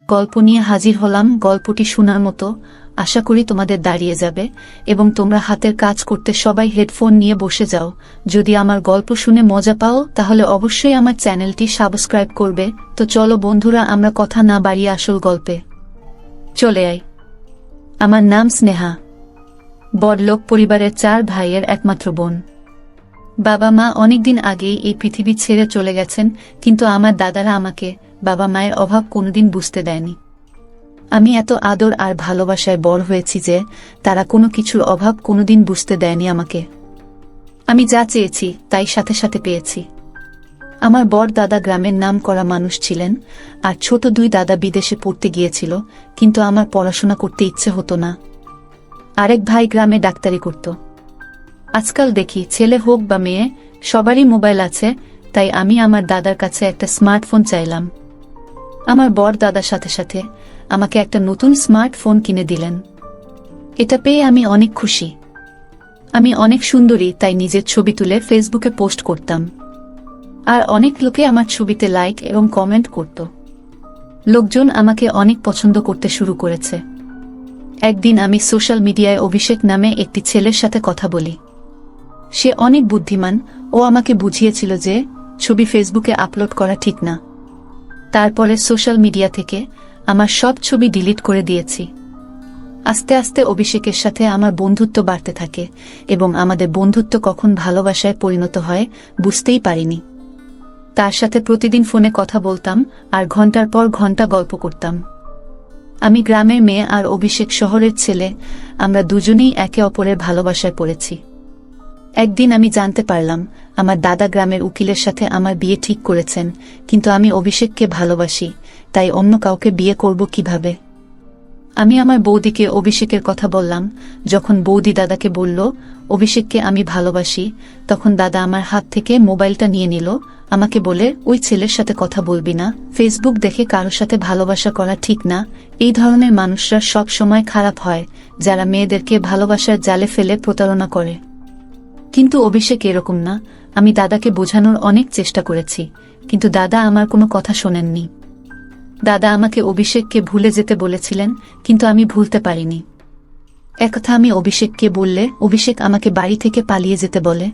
গল্প নিয়ে হাজির হলাম। গল্পটি শোনার মতো, আশা করি তোমাদের দাঁড়িয়ে যাবে এবং তোমরা হাতের কাজ করতে সবাই হেডফোন নিয়ে বসে যাও। যদি আমার গল্প শুনে মজা পাও তাহলে অবশ্যই আমার চ্যানেলটি সাবস্ক্রাইব করবে। তো চলো বন্ধুরা, আমরা কথা না বাড়িয়ে আসল গল্পে চলে আই। আমার নাম স্নেহা। বড়লোক পরিবারের 4 ভাইয়ের একমাত্র বোন। বাবা মা অনেকদিন আগেই এই পৃথিবী ছেড়ে চলে গেছেন, কিন্তু আমার দাদারা আমাকে বাবা মায়ের অভাব কোনোদিন বুঝতে দেয়নি। আমি এত আদর আর ভালোবাসায় বড় হয়েছি যে তারা কোনো কিছুর অভাব কোনোদিন বুঝতে দেয়নি আমাকে। আমি যা চেয়েছি তাই সাথে সাথে পেয়েছি। আমার বড় দাদা গ্রামের নাম করা মানুষ ছিলেন, আর ছোট 2 দাদা বিদেশে পড়তে গিয়েছিল, কিন্তু আমার পড়াশোনা করতে ইচ্ছে হতো না। আরেক ভাই গ্রামে ডাক্তারি করত। আজকাল দেখি ছেলে হোক বা মেয়ে, সবারই মোবাইল আছে, তাই আমি আমার দাদার কাছে একটা স্মার্টফোন চাইলাম। আমার বড় দাদার সাথে সাথে আমাকে একটা নতুন স্মার্টফোন কিনে দিলেন। এটা পেয়ে আমি অনেক খুশি। আমি অনেক সুন্দরী, তাই নিজের ছবি তুলে ফেসবুকে পোস্ট করতাম, আর অনেক লোকে আমার ছবিতে লাইক এবং কমেন্ট করত। লোকজন আমাকে অনেক পছন্দ করতে শুরু করেছে। একদিন আমি সোশ্যাল মিডিয়ায় অভিষেক নামে একটি ছেলের সাথে কথা বলি। সে অনেক বুদ্ধিমান, ও আমাকে বুঝিয়েছিল যে ছবি ফেসবুকে আপলোড করা ঠিক না। তারপরে সোশ্যাল মিডিয়া থেকে আমার সব ছবি ডিলিট করে দিয়েছি। আস্তে আস্তে অভিষেকের সাথে আমার বন্ধুত্ব বাড়তে থাকে, এবং আমাদের বন্ধুত্ব কখন ভালোবাসায় পরিণত হয় বুঝতেই পারিনি। তার সাথে প্রতিদিন ফোনে কথা বলতাম আর ঘন্টার পর ঘন্টা গল্প করতাম। আমি গ্রামের মেয়ে আর অভিষেক শহরের ছেলে, আমরা দুজনেই একে অপরের ভালোবাসায় পড়েছি। একদিন আমি জানতে পারলাম আমার দাদা গ্রামের উকিলের সাথে আমার বিয়ে ঠিক করেছেন, কিন্তু আমি অভিষেককে ভালোবাসি, তাই অন্য কাউকে বিয়ে করব কিভাবে? আমি আমার বৌদিকে অভিষেকের কথা বললাম। যখন বৌদি দাদাকে বলল অভিষেককে আমি ভালোবাসি, তখন দাদা আমার হাত থেকে মোবাইলটা নিয়ে নিল, আমাকে বলে, ওই ছেলের সাথে কথা বলবি না, ফেসবুক দেখে কারো সাথে ভালোবাসা করা ঠিক না। এই ধরনের মানুষরা সব সময় খারাপ হয়, যারা মেয়েদেরকে ভালোবাসার জালে ফেলে প্রতারণা করে। কিন্তু অভিষেক এরকম না। আমি দাদাকে বোঝানোর অনেক চেষ্টা করেছি, কিন্তু দাদা আমার কোনো কথা শোনেননি। দাদা আমাকে অভিষেককে ভুলে যেতে বলেছিলেন, কিন্তু আমি ভুলতে পারিনি। একথা আমি অভিষেককে বললে অভিষেক আমাকে বাড়ি থেকে পালিয়ে যেতে বলে।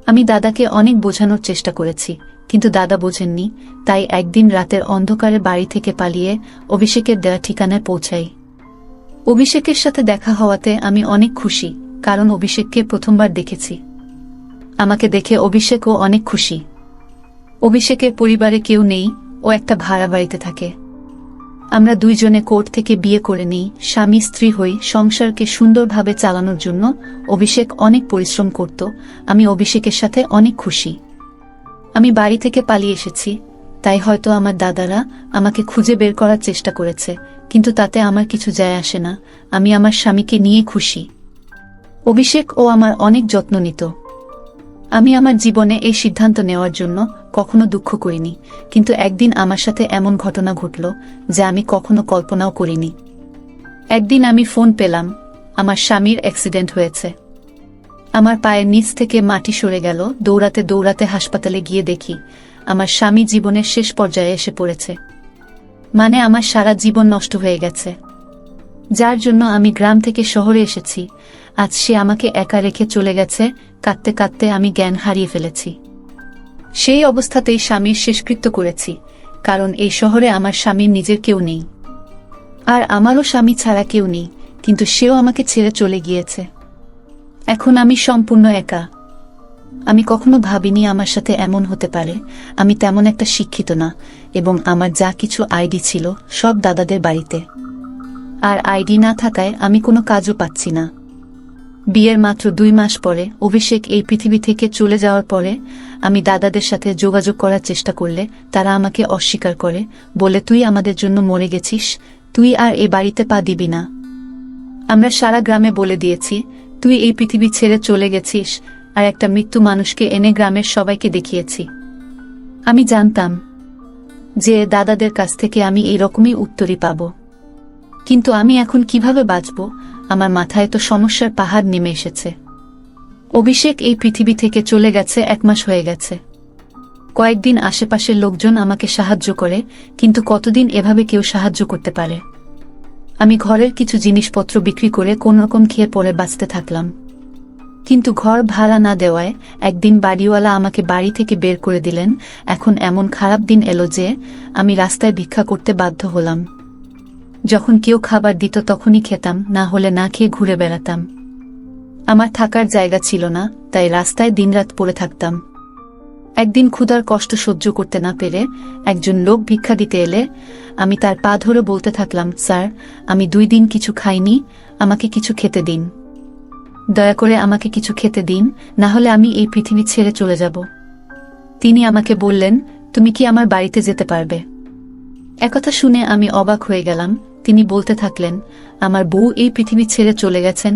আমি দাদাকে অনেক বোঝানোর চেষ্টা করেছি, কিন্তু দাদা বোঝেননি। তাই একদিন রাতের অন্ধকারে বাড়ি থেকে পালিয়ে অভিষেকের দেওয়া ঠিকানায় পৌঁছাই। অভিষেকের সাথে দেখা হওয়াতে আমি অনেক খুশি, কারণ অভিষেককে প্রথমবার দেখেছি। আমাকে দেখে অভিষেকও অনেক খুশি। অভিষেকের পরিবারে কেউ নেই, ও একটা ভাড়া বাড়িতে থাকে। আমরা দুইজনে কোর্ট থেকে বিয়ে করে নিই, স্বামী স্ত্রী হই। সংসারকে সুন্দরভাবে চালানোর জন্য অভিষেক অনেক পরিশ্রম করত। আমি অভিষেকের সাথে অনেক খুশি। আমি বাড়ি থেকে পালিয়ে এসেছি, তাই হয়তো আমার দাদারা আমাকে খুঁজে বের করার চেষ্টা করেছে, কিন্তু তাতে আমার কিছু যায় আসে না। আমি আমার স্বামীকে নিয়ে খুশি। অভিষেক ও আমার অনেক যত্ন নিত। আমি আমার জীবনে এই সিদ্ধান্ত নেওয়ার জন্য কখনো দুঃখ করিনি, কিন্তু একদিন আমার সাথে এমন ঘটনা ঘটল যা আমি কখনো কল্পনাও করিনি। একদিন আমি ফোন পেলাম, আমার স্বামীর অ্যাক্সিডেন্ট হয়েছে। আমার পায়ের নিচ থেকে মাটি সরে গেল। দৌড়াতে দৌড়াতে হাসপাতালে গিয়ে দেখি আমার স্বামী জীবনের শেষ পর্যায়ে এসে পড়েছে। মানে আমার সারা জীবন নষ্ট হয়ে গেছে, যার জন্য আমি গ্রাম থেকে শহরে এসেছি। আজ সে আমাকে একা রেখে চলে গেছে। কাঁদতে কাঁদতে আমি জ্ঞান হারিয়ে ফেলেছি। সেই অবস্থাতেই স্বামীর শেষকৃত্য করেছি, কারণ এই শহরে আমার স্বামীর নিজের কেউ নেই, আর আমারও স্বামী ছাড়া কেউ নেই, কিন্তু সেও আমাকে ছেড়ে চলে গিয়েছে। এখন আমি সম্পূর্ণ একা। আমি কখনো ভাবিনি আমার সাথে এমন হতে পারে। আমি তেমন একটা শিক্ষিত না, এবং আমার যা কিছু আইডি ছিল সব দাদাদের বাড়িতে, আর আইডি না থাকায় আমি কোনো কাজও পাচ্ছি না। বিয়ের মাত্র 2 মাস পরে অভিষেক এই পৃথিবী থেকে চলে যাওয়ার পরে আমি দাদাদের সাথে যোগাযোগ করার চেষ্টা করলে তারা আমাকে অস্বীকার করে, বলে, তুই আমাদের জন্য মরে গেছিস, তুই আর এই বাড়িতে পা দিবি না। আমরা সারা গ্রামে বলে দিয়েছি তুই এই পৃথিবী ছেড়ে চলে গেছিস, আর একটা মৃত্যু মানুষকে এনে গ্রামের সবাইকে দেখিয়েছি। আমি জানতাম যে দাদাদের কাছ থেকে আমি এইরকমই উত্তরই পাব, কিন্তু আমি এখন কিভাবে বাঁচব? আমার মাথায় তো সমস্যার পাহাড় নেমে এসেছে। অভিষেক এই পৃথিবী থেকে চলে গেছে 1 মাস হয়ে গেছে। কয়েকদিন আশেপাশের লোকজন আমাকে সাহায্য করে, কিন্তু কতদিন এভাবে কেউ সাহায্য করতে পারে? আমি ঘরের কিছু জিনিসপত্র বিক্রি করে কোনোরকম খেয়ে পরে বাঁচতে থাকলাম। কিন্তু ঘর ভাড়া না দেওয়ায় একদিন বাড়িওয়ালা আমাকে বাড়ি থেকে বের করে দিলেন। এখন এমন খারাপ দিন এলো যে আমি রাস্তায় ভিক্ষা করতে বাধ্য হলাম। যখন কেউ খাবার দিত তখনই খেতাম, না হলে না খেয়ে ঘুরে বেড়াতাম। আমার থাকার জায়গা ছিল না, তাই রাস্তায় দিনরাত পড়ে থাকতাম। একদিন ক্ষুধার কষ্ট সহ্য করতে না পেরে একজন লোক ভিক্ষা দিতে এলে আমি তার পা ধরে বলতে থাকলাম, স্যার, আমি 2 দিন কিছু খাইনি, আমাকে কিছু খেতে দিন। দয়া করে আমাকে কিছু খেতে দিন, না হলে আমি এই পৃথিবী ছেড়ে চলে যাব। তিনি আমাকে বললেন, তুমি কি আমার বাড়িতে যেতে পারবে? একথা শুনে আমি অবাক হয়ে গেলাম। তিনি বলতে থাকলেন, আমার বউ এই পৃথিবী ছেড়ে চলে গেছেন,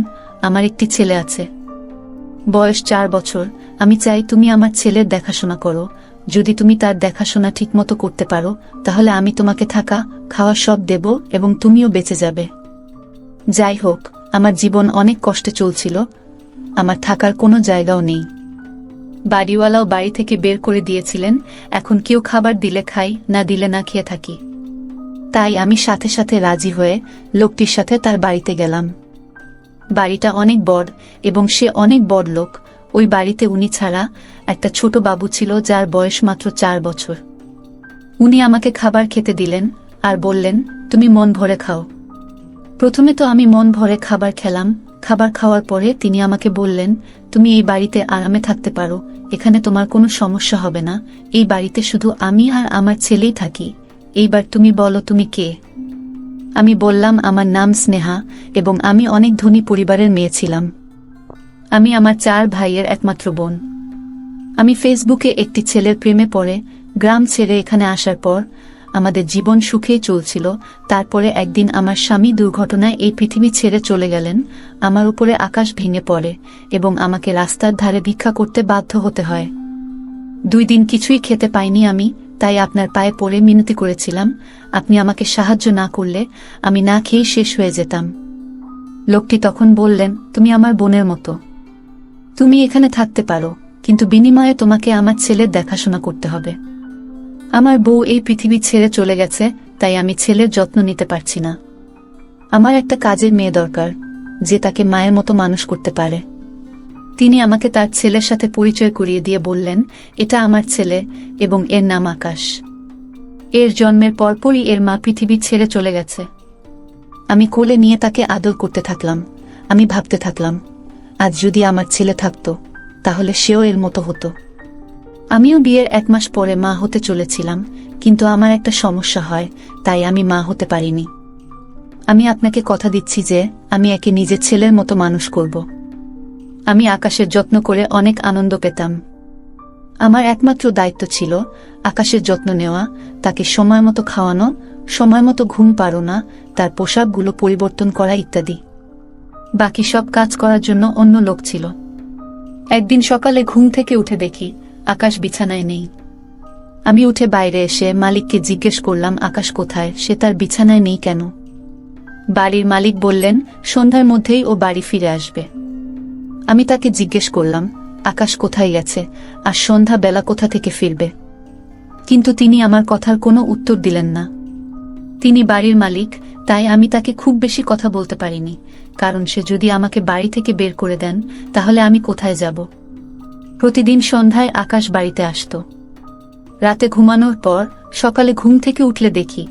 আমার একটি ছেলে আছে, বয়স 4 বছর। আমি চাই তুমি আমার ছেলের দেখাশোনা করো। যদি তুমি তার দেখাশোনা ঠিকমতো করতে পারো তাহলে আমি তোমাকে থাকা খাওয়া সব দেব এবং তুমিও বেঁচে যাবে। যাই হোক, আমার জীবন অনেক কষ্টে চলছিল, আমার থাকার কোনো জায়গাও নেই। বাড়িওয়ালাও বাড়ি থেকে বের করে দিয়েছিলেন। এখন কেউ খাবার দিলে খাই, না দিলে না খেয়ে থাকি। তাই আমি সাথে সাথে রাজি হয়ে লোকটির সাথে তার বাড়িতে গেলাম। বাড়িটা অনেক বড় এবং সে অনেক বড় লোক। ওই বাড়িতে উনি ছাড়া একটা ছোট বাবু ছিল যার বয়স মাত্র 4 বছর। উনি আমাকে খাবার খেতে দিলেন আর বললেন, তুমি মন ভরে খাও। প্রথমে তো আমি মন ভরে খাবার খেলাম। খাবার খাওয়ার পরে তিনি আমাকে বললেন, তুমি এই বাড়িতে আরামে থাকতে পারো, এখানে তোমার কোনো সমস্যা হবে না। এই বাড়িতে শুধু আমি আর আমার ছেলেই থাকি। এইবার তুমি বলো তুমি কে? আমি বললাম, আমার নাম স্নেহা এবং আমি অনেক ধনী পরিবারের মেয়ে ছিলাম। আমি আমার 4 ভাইয়ের একমাত্র বোন। আমি ফেসবুকে একটি ছেলের প্রেমে পড়ে গ্রাম ছেড়ে এখানে আসার পর আমাদের জীবন সুখেই চলছিল। তারপরে একদিন আমার স্বামী দুর্ঘটনায় এই পৃথিবী ছেড়ে চলে গেলেন। আমার উপরে আকাশ ভেঙে পড়ে এবং আমাকে রাস্তার ধারে ভিক্ষা করতে বাধ্য হতে হয়। 2 দিন কিছুই খেতে পাইনি আমি, তাই আপনার পায়ে পড়ে মিনতি করেছিলাম। আপনি আমাকে সাহায্য না করলে আমি না খেয়ে শেষ হয়ে যেতাম। লোকটি তখন বললেন, তুমি আমার বোনের মতো, তুমি এখানে থাকতে পারো, কিন্তু বিনিময়ে তোমাকে আমার ছেলের দেখাশোনা করতে হবে। আমার বউ এই পৃথিবী ছেড়ে চলে গেছে, তাই আমি ছেলের যত্ন নিতে পারছি না। আমার একটা কাজের মেয়ে দরকার, যে তাকে মায়ের মতো মানুষ করতে পারে। তিনি আমাকে তার ছেলের সাথে পরিচয় করিয়ে দিয়ে বললেন, এটা আমার ছেলে এবং এর নাম আকাশ। এর জন্মের পরপরই এর মা পৃথিবী ছেড়ে চলে গেছে। আমি কোলে নিয়ে তাকে আদর করতে থাকলাম। আমি ভাবতে থাকলাম, আজ যদি আমার ছেলে থাকতো তাহলে সেও এর মতো হতো। আমিও বিয়ের 1 মাস পরে মা হতে চলেছিলাম, কিন্তু আমার একটা সমস্যা হয়, তাই আমি মা হতে পারিনি। আমি আপনাকে কথা দিচ্ছি যে আমি একে নিজের ছেলের মতো মানুষ করব। আমি আকাশের যত্ন করে অনেক আনন্দ পেতাম। আমার একমাত্র দায়িত্ব ছিল আকাশের যত্ন নেওয়া, তাকে সময় মতো খাওয়ানো, সময় মতো ঘুম পাড়ানো, তার পোশাকগুলো পরিবর্তন করা ইত্যাদি। বাকি সব কাজ করার জন্য অন্য লোক ছিল। একদিন সকালে ঘুম থেকে উঠে দেখি আকাশ বিছানায় নেই। আমি উঠে বাইরে এসে মালিককে জিজ্ঞেস করলাম, আকাশ কোথায়? সে তার বিছানায় নেই কেন? বাড়ির মালিক বললেন, সন্ধ্যার মধ্যেই ও বাড়ি ফিরে আসবে। আমি তাকে জিজ্ঞেস করলাম, আকাশ কোথায় গেছে আর সন্ধ্যা বেলা কোথা থেকে ফিরবে? কিন্তু তিনি আমার কথার কোনো উত্তর দিলেন না। তিনি বাড়ির মালিক, তাই আমি তাকে খুব বেশি কথা বলতে পারিনি, কারণ সে যদি আমাকে বাড়ি থেকে বের করে দেন তাহলে আমি কোথায় যাব? প্রতিদিন সন্ধ্যায় আকাশ বাড়িতে আসত। রাতে ঘুমানোর পর সকালে ঘুম থেকে উঠলে দেখি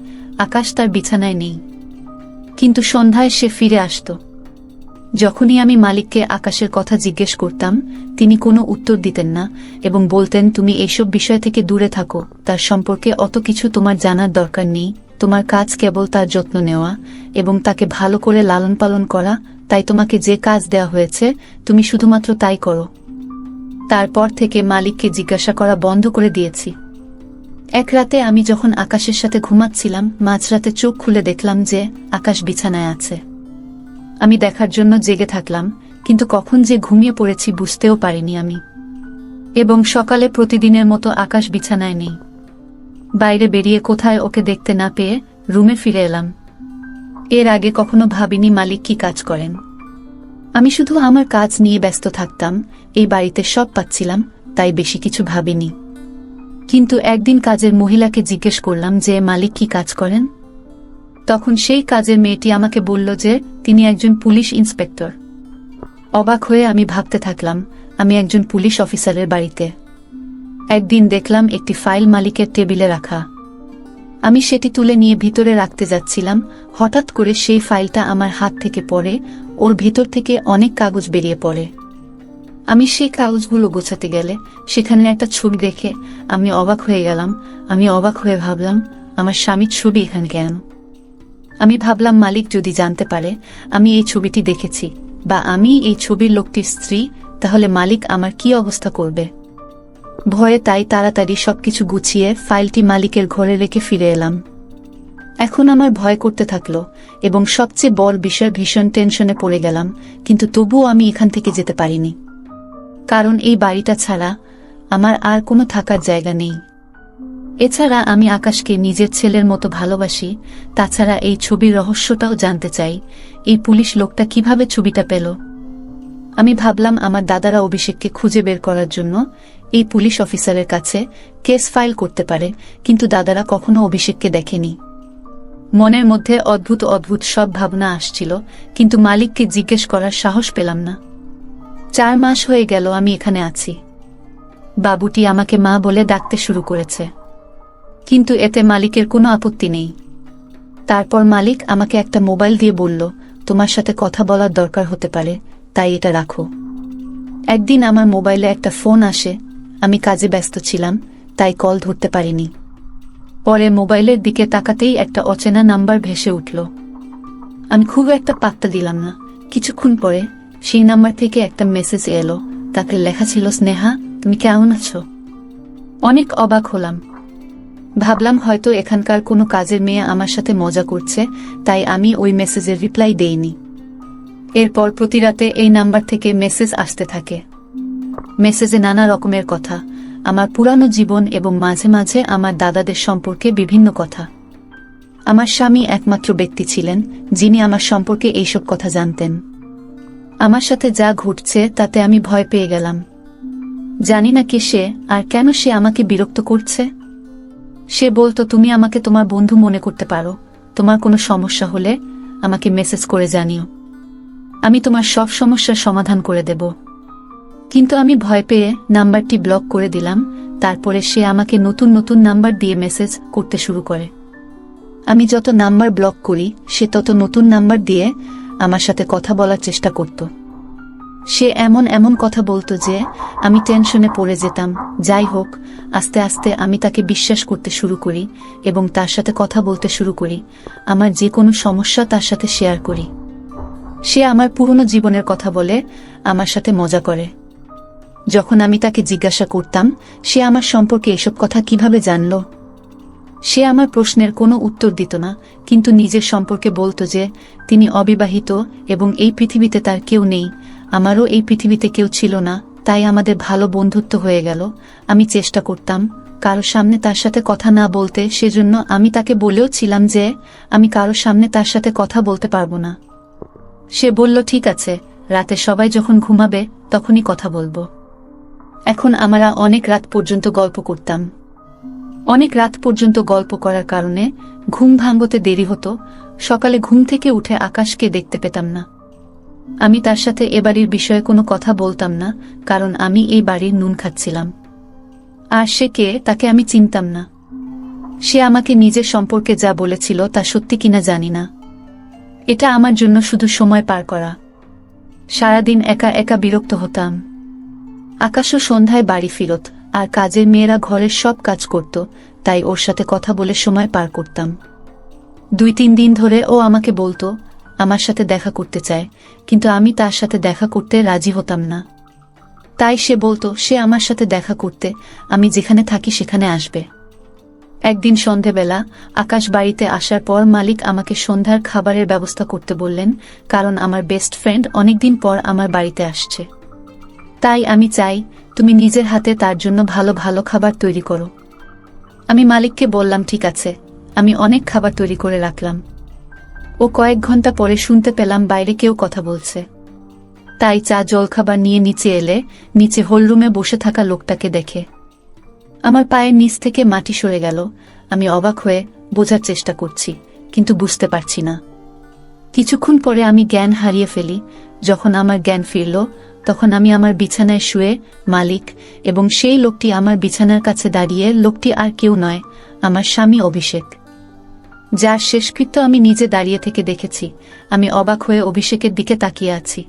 আকাশ তার বিছানায় নেই, কিন্তু সন্ধ্যায় সে ফিরে আসত। যখনই আমি মালিককে আকাশের কথা জিজ্ঞেস করতাম তিনি কোনো উত্তর দিতেন না এবং বলতেন, তুমি এইসব বিষয় থেকে দূরে থাকো, তার সম্পর্কে অত কিছু তোমার জানার দরকার নেই। তোমার কাজ কেবল তার যত্ন নেওয়া এবং তাকে ভালো করে লালন পালন করা, তাই তোমাকে যে কাজ দেওয়া হয়েছে তুমি শুধুমাত্র তাই করো। তারপর থেকে মালিককে জিজ্ঞাসা করা বন্ধ করে দিয়েছি। এক রাতে আমি যখন আকাশের সাথে ঘুমাচ্ছিলাম, মাঝরাতে চোখ খুলে দেখলাম যে আকাশ বিছানায় আছে। আমি দেখার জন্য জেগে থাকলাম, কিন্তু কখন যে ঘুমিয়ে পড়েছি বুঝতেও পারিনি আমি। এবং সকালে প্রতিদিনের মতো আকাশ বিছানায় নেই। বাইরে বেরিয়ে কোথায় ওকে দেখতে না পেয়ে রুমে ফিরে এলাম। এর আগে কখনো ভাবিনি মালিক কি কাজ করেন। আমি শুধু আমার কাজ নিয়ে ব্যস্ত থাকতাম। এই বাড়িতে সব পাচ্ছিলাম, তাই বেশি কিছু ভাবিনি। কিন্তু একদিন কাজের মহিলাকে জিজ্ঞেস করলাম যে মালিক কি কাজ করেন। তখন সেই কাজের মেয়েটি আমাকে বলল যে তিনি একজন পুলিশ ইন্সপেক্টর। অবাক হয়ে আমি ভাবতে থাকলাম আমি একজন পুলিশ অফিসারের বাড়িতে। একদিন দেখলাম একটি ফাইল মালিকের টেবিলে রাখা। আমি সেটি তুলে নিয়ে ভিতরে রাখতে যাচ্ছিলাম, হঠাৎ করে সেই ফাইলটা আমার হাত থেকে পড়ে, ওর ভিতর থেকে অনেক কাগজ বেরিয়ে পড়ে। আমি সেই কাগজগুলো গোছাতে গেলে সেখানে একটা ছবি দেখে আমি অবাক হয়ে গেলাম। আমি অবাক হয়ে ভাবলাম আমার স্বামীর ছবি এখানে কেন। আমি ভাবলাম মালিক যদি জানতে পারে আমি এই ছবিটি দেখেছি বা আমি এই ছবির লোকটির স্ত্রী, তাহলে মালিক আমার কি অবস্থা করবে। ভয়ে তাই তাড়াতাড়ি সবকিছু গুছিয়ে ফাইলটি মালিকের ঘরে রেখে ফিরে এলাম। এখন আমার ভয় করতে থাকলো এবং সবচেয়ে বড় বিষয় ভীষণ টেনশনে পড়ে গেলাম, কিন্তু তবুও আমি এখান থেকে যেতে পারিনি, কারণ এই বাড়িটা ছাড়া আমার আর কোনো থাকার জায়গা নেই। এছাড়া আমি আকাশকে নিজের ছেলের মতো ভালোবাসি। তাছাড়া এই ছবির রহস্যটাও জানতে চাই, এই পুলিশ লোকটা কিভাবে ছবিটা পেল। আমি ভাবলাম আমার দাদারা অভিষেককে খুঁজে বের করার জন্য এই পুলিশ অফিসারের কাছে কেস ফাইল করতে পারে, কিন্তু দাদারা কখনো অভিষেককে দেখেনি। মনের মধ্যে অদ্ভুত অদ্ভুত সব ভাবনা আসছিল, কিন্তু মালিককে জিজ্ঞেস করার সাহস পেলাম না। 4 মাস হয়ে গেল আমি এখানে আছি। বাবুটি আমাকে মা বলে ডাকতে শুরু করেছে, কিন্তু এতে মালিকের কোনো আপত্তি নেই। তারপর মালিক আমাকে একটা মোবাইল দিয়ে বলল, তোমার সাথে কথা বলার দরকার হতে পারে, তাই এটা রাখো। একদিন আমার মোবাইলে একটা ফোন আসে, আমি কাজে ব্যস্ত ছিলাম তাই কল ধরতে পারিনি। পরে মোবাইলের দিকে তাকাতেই একটা অচেনা নাম্বার ভেসে উঠল। আমি খুব একটা পাত্তা দিলাম না। কিছুক্ষণ পরে সেই নাম্বার থেকে একটা মেসেজ এলো, তাতে লেখা ছিল, স্নেহা তুমি কেমন আছো। অনেক অবাক হলাম, ভাবলাম হয়তো এখানকার কোনো কাজের মেয়ে আমার সাথে মজা করছে, তাই আমি ওই মেসেজের রিপ্লাই দেইনি। এরপর প্রতি রাতে এই নাম্বার থেকে মেসেজ আসতে থাকে। মেসেজে নানা রকমের কথা, আমার পুরানো জীবন এবং মাঝে মাঝে আমার দাদাদের সম্পর্কে বিভিন্ন কথা। আমার স্বামী একমাত্র ব্যক্তি ছিলেন যিনি আমার সম্পর্কে এইসব কথা জানতেন। আমার সাথে যা ঘটছে তাতে আমি ভয় পেয়ে গেলাম। জানি না কে সে আর কেন সে আমাকে বিরক্ত করছে। সে বলতো, তুমি আমাকে তোমার বন্ধু মনে করতে পারো, তোমার কোনো সমস্যা হলে আমাকে মেসেজ করে জানিও, আমি তোমার সব সমস্যার সমাধান করে দেব। কিন্তু আমি ভয় পেয়ে নাম্বারটি ব্লক করে দিলাম। তারপরে সে আমাকে নতুন নতুন নাম্বার দিয়ে মেসেজ করতে শুরু করে। আমি যত নাম্বার ব্লক করি সে তত নতুন নাম্বার দিয়ে আমার সাথে কথা বলার চেষ্টা করত। সে এমন এমন কথা বলতো যে আমি টেনশনে পড়ে যেতাম। যাই হোক, আস্তে আস্তে আমি তাকে বিশ্বাস করতে শুরু করি এবং তার সাথে কথা বলতে শুরু করি। আমার যে কোনো সমস্যা তার সাথে শেয়ার করি। সে আমার পুরনো জীবনের কথা বলে আমার সাথে মজা করে। যখন আমি তাকে জিজ্ঞাসা করতাম সে আমার সম্পর্কে এসব কথা কিভাবে জানল, সে আমার প্রশ্নের কোনো উত্তর দিত না, কিন্তু নিজের সম্পর্কে বলতো যে তিনি অবিবাহিত এবং এই পৃথিবীতে তার কেউ নেই। আমারও এই পৃথিবীতে কেউ ছিল না, তাই আমাদের ভালো বন্ধুত্ব হয়ে গেল। আমি চেষ্টা করতাম কারো সামনে তার সাথে কথা না বলতে, সেজন্য আমি তাকে বলেও ছিলাম যে আমি কারো সামনে তার সাথে কথা বলতে পারবো না। সে বলল, ঠিক আছে, রাতে সবাই যখন ঘুমাবে তখনই কথা বলবো। এখন আমরা অনেক রাত পর্যন্ত গল্প করতাম। অনেক রাত পর্যন্ত গল্প করার কারণে ঘুম ভাঙতে দেরি হতো। সকালে ঘুম থেকে উঠে আকাশকে দেখতে পেতাম না। আমি তার সাথে এ বাড়ির বিষয়ে কোনো কথা বলতাম না, কারণ আমি এই বাড়ির নুন খাচ্ছিলাম। আর সে কে তাকে আমি চিনতাম না। সে আমাকে নিজের সম্পর্কে যা বলেছিল তা সত্যি কিনা জানি না। এটা আমার জন্য শুধু সময় পার করা। সারাদিন একা একা বিরক্ত হতাম। আকাশও সন্ধ্যায় বাড়ি ফিরত, আর কাজের মেয়েরা ঘরের সব কাজ করত, তাই ওর সাথে কথা বলে সময় পার করতাম। 2-3 দিন ধরে ও আমাকে বলতো আমার সাথে দেখা করতে চায়, কিন্তু আমি তার সাথে দেখা করতে রাজি হতাম না। তাই সে বলতো সে আমার সাথে দেখা করতে আমি যেখানে থাকি সেখানে আসবে। একদিন সন্ধেবেলা আকাশ বাড়িতে আসার পর মালিক আমাকে সন্ধ্যার খাবারের ব্যবস্থা করতে বললেন, কারণ আমার বেস্ট ফ্রেন্ড অনেকদিন পর আমার বাড়িতে আসছে। তাই আমি চাই তুমি নিজের হাতে তার জন্য ভালো ভালো খাবার তৈরি করো। আমি মালিককে বললাম, ঠিক আছে। আমি অনেক খাবার তৈরি করে রাখলাম। ও কয়েক ঘন্টা পরে শুনতে পেলাম বাইরে কেউ কথা বলছে। তাই চা জলখাবার নিয়ে নিচে এলে নিচে হলরুমে বসে থাকা লোকটাকে দেখে আমার পায়ের নিচ থেকে মাটি সরে গেল। আমি অবাক হয়ে বোঝার চেষ্টা করছি, কিন্তু বুঝতে পারছি না। কিছুক্ষণ পরে আমি জ্ঞান হারিয়ে ফেলি। যখন আমার জ্ঞান ফিরল, তখন আমি আমার বিছানায় শুয়ে মালিক এবং সেই লোকটি আমার বিছানার কাছে দাঁড়িয়ে। লোকটি আর কেউ নয়, আমার স্বামী অভিষেক, যার শেষকৃত্য আমি নিজে দাঁড়িয়ে থেকে দেখেছি। আমি অবাক হয়ে অভিষেকের দিকে তাকিয়ে আছি।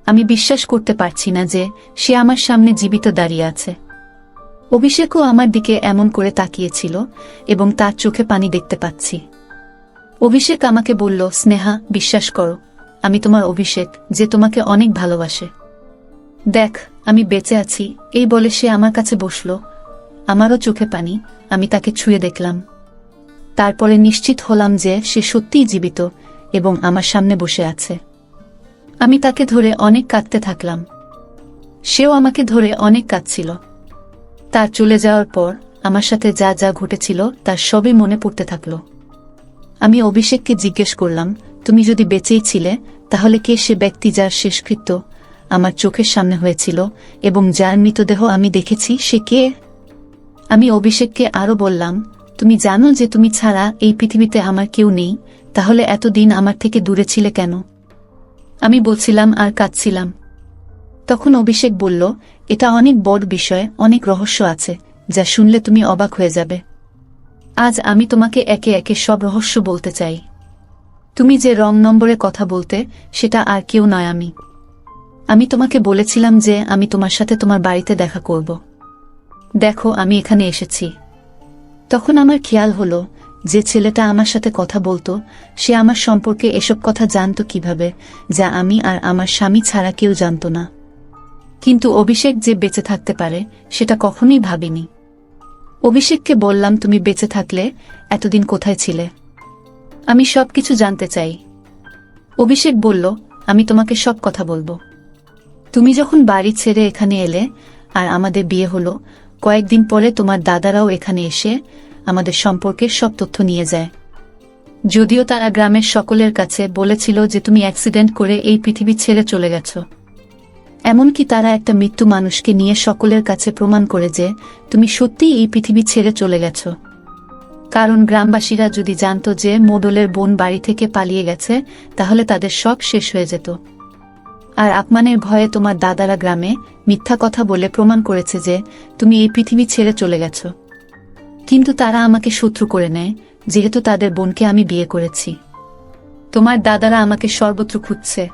আমি বিশ্বাস করতে পারছি না যে সে আমার সামনে জীবিত দাঁড়িয়ে আছে। অভিষেকও আমার দিকে এমন করে তাকিয়েছিল এবং তার চোখে পানি দেখতে পাচ্ছি। অভিষেক আমাকে বলল, স্নেহা, বিশ্বাস করো, আমি তোমার অভিষেক, যে তোমাকে অনেক ভালোবাসে। দেখ, আমি বেঁচে আছি। এই বলে সে আমার কাছে বসল। আমারও চোখে পানি। আমি তাকে ছুঁয়ে দেখলাম। তারপরে নিশ্চিত হলাম যে সে সত্যিই জীবিত এবং আমার সামনে বসে আছে। আমি তাকে ধরে অনেক কাঁদতে থাকলাম। সেও আমাকে ধরে অনেক কাঁদছিল। তার চলে যাওয়ার পর আমার সাথে যা যা ঘটেছিল তার সবই মনে পড়তে থাকল। আমি অভিষেককে জিজ্ঞেস করলাম, তুমি যদি বেঁচেই ছিলে, তাহলে কে সে ব্যক্তি যার শেষকৃত্য আমার চোখের সামনে হয়েছিল এবং যার মৃতদেহ আমি দেখেছি, সে কে? আমি অভিষেককে আরও বললাম, তুমি জানো যে তুমি ছাড়া এই পৃথিবীতে আমার কেউ নেই, তাহলে এতদিন আমার থেকে দূরে ছিলে কেন? আমি বলছিলাম আর কাঁদছিলাম। তখন অভিষেক বলল, এটা অনেক বড় বিষয়, অনেক রহস্য আছে যা শুনলে তুমি অবাক হয়ে যাবে। আজ আমি তোমাকে একে একে সব রহস্য বলতে চাই। তুমি যে রং নম্বরে কথা বলতে, সেটা আর কেউ নয় আমি। আমি তোমাকে বলেছিলাম যে আমি তোমার সাথে তোমার বাড়িতে দেখা করব। দেখো, আমি এখানে এসেছি। তখন আমার খেয়াল হলো, যে ছেলেটা আমার সাথে কথা বলতো, সে আমার সম্পর্কে এসব কথা জানতো কিভাবে, যা আমি আর আমার স্বামী ছাড়া কেউ জানত না। কিন্তু অভিষেক যে বেঁচে থাকতে পারে, সেটা কখনোই ভাবিনি। অভিষেককে বললাম, তুমি বেঁচে থাকলে এতদিন কোথায় ছিলে? আমি সবকিছু জানতে চাই। অভিষেক বলল, আমি তোমাকে সব কথা বলবো। তুমি যখন বাড়ি ছেড়ে এখানে এলে আর আমাদের বিয়ে হলো, কয়েকদিন পরে তোমার দাদারাও এখানে এসে আমাদের সম্পর্কের সব তথ্য নিয়ে যায়। যদিও তারা গ্রামের সকলের কাছে বলেছিল যে তুমি অ্যাক্সিডেন্ট করে এই পৃথিবী ছেড়ে চলে গেছ। এমনকি তারা একটা মৃত্যু মানুষকে নিয়ে সকলের কাছে প্রমাণ করে যে তুমি সত্যিই এই পৃথিবী ছেড়ে চলে গেছ। কারণ গ্রামবাসীরা যদি জানত যে মোডলের বোন বাড়ি থেকে পালিয়ে গেছে, তাহলে তাদের সব শেষ হয়ে যেত। আর আপমানের ভয়ে তোমার দাদারা গ্রামে মিথ্যা কথা বলে প্রমাণ করেছে যে তুমি এই পৃথিবী ছেড়ে চলে গেছ। কিন্তু তারা আমাকে শত্রু করে নেয়, যেহেতু তাদের বোনকে আমি বিয়ে করেছি। তোমার দাদারা আমাকে সর্বত্র খুঁজছে।